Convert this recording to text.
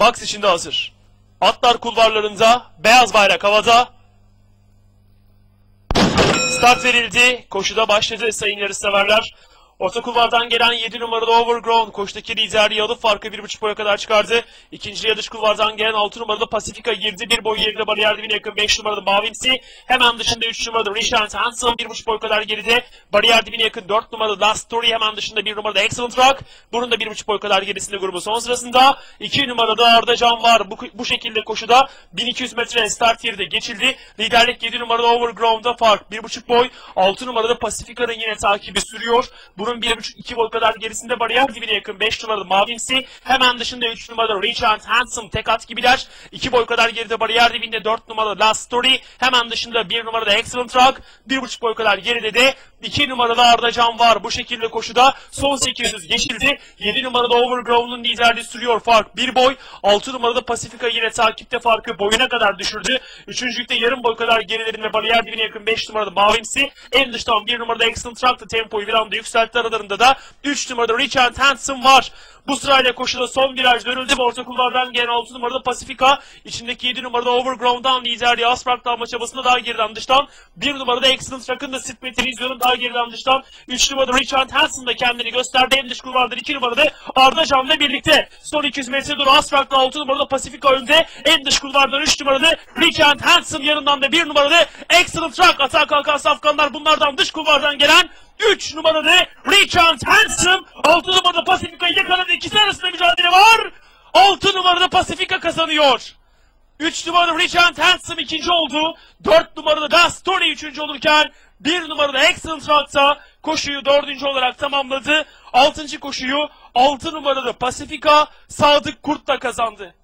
Box içinde hazır. Atlar kulvarlarında, beyaz bayrak havada. Start verildi. Koşuda başladı sayın yarışseverler. Orta kulvardan gelen 7 numaralı Overgrown koşudaki liderliği alıp farkı 1,5 boya kadar çıkardı. İkinciliğe dış kulvardan gelen 6 numaralı Pacifica girdi. Bir boy geride bariyer dibine yakın 5 numaralı Mavimsi. Hemen dışında 3 numaralı Richard Hansen 1,5 boy kadar geride. Bariyer dibine yakın 4 numaralı Last Story, hemen dışında 1 numaralı Excellent Rock. Bunun da 1,5 boy kadar gerisinde grubu son sırasında. 2 numarada Arda Can var. Bu şekilde koşuda 1200 metre start yeri de geçildi. Liderlik 7 numaralı Overgrown'da fark 1,5 boy. 6 numarada Pacifica'nın yine takibi sürüyor. Bunun 1,5-2 boy kadar gerisinde bariyer dibine yakın 5 numaralı Mavimsi. Hemen dışında 3 numaralı Richard Hansen tek at gibiler. 2 boy kadar geride bariyer dibinde 4 numaralı Last Story. Hemen dışında 1 numaralı Excellent Rock. 1,5 boy kadar geride de 2 numaralı Arda Can var. Bu şekilde koşuda son 800 geçildi. 7 numaralı Overgrown'un liderliği sürüyor. Fark 1 boy. 6 numaralı Pacifica yine takipte, farkı boyuna kadar düşürdü. Üçüncülükte yarım boy kadar gerilerinde bariyer dibine yakın 5 numaralı Mavimsi. En dıştan 1 numaralı Excellent Rock da tempoyu bir anda yükseltti. Aralarında da 3 numaralı Richard Hansen var. Bu sırayla koşuda son viraj dönüldü. Orta kulvardan gelen 6 numaralı Pacifica, içindeki 7 numaralı Overgrown'dan liderliği Aspark'ta alma çabasında daha geriden dıştan. 1 numarada Excellent Rock'ın da Sit Meterizyo'nun daha geriden dıştan. 3 numarada Richard Hansen da kendini gösterdi. En dış kulvardan 2 numarada Arda Can'la birlikte. Son 200 metre doğru Aspark'ta 6 numarada Pacifica önde. En dış kulvardan 3 numarada Richard Hansen, yanından da 1 numarada Excellent Rock. Atağa kalkan safkanlar bunlardan, dış kulvardan gelen 3 numaralı Richard Hansen, 6 numarada Pacifica'yı yakaladı. İkisi arasında mücadele var. 6 numarada Pacifica kazanıyor. 3 numaralı Richard Hansen ikinci oldu. 4 numaralı Last Story üçüncü olurken 1 numaralı Excellent Rock'ta koşuyu dördüncü olarak tamamladı. 6. koşuyu 6 numaralı Pacifica Sadık Kurt da kazandı.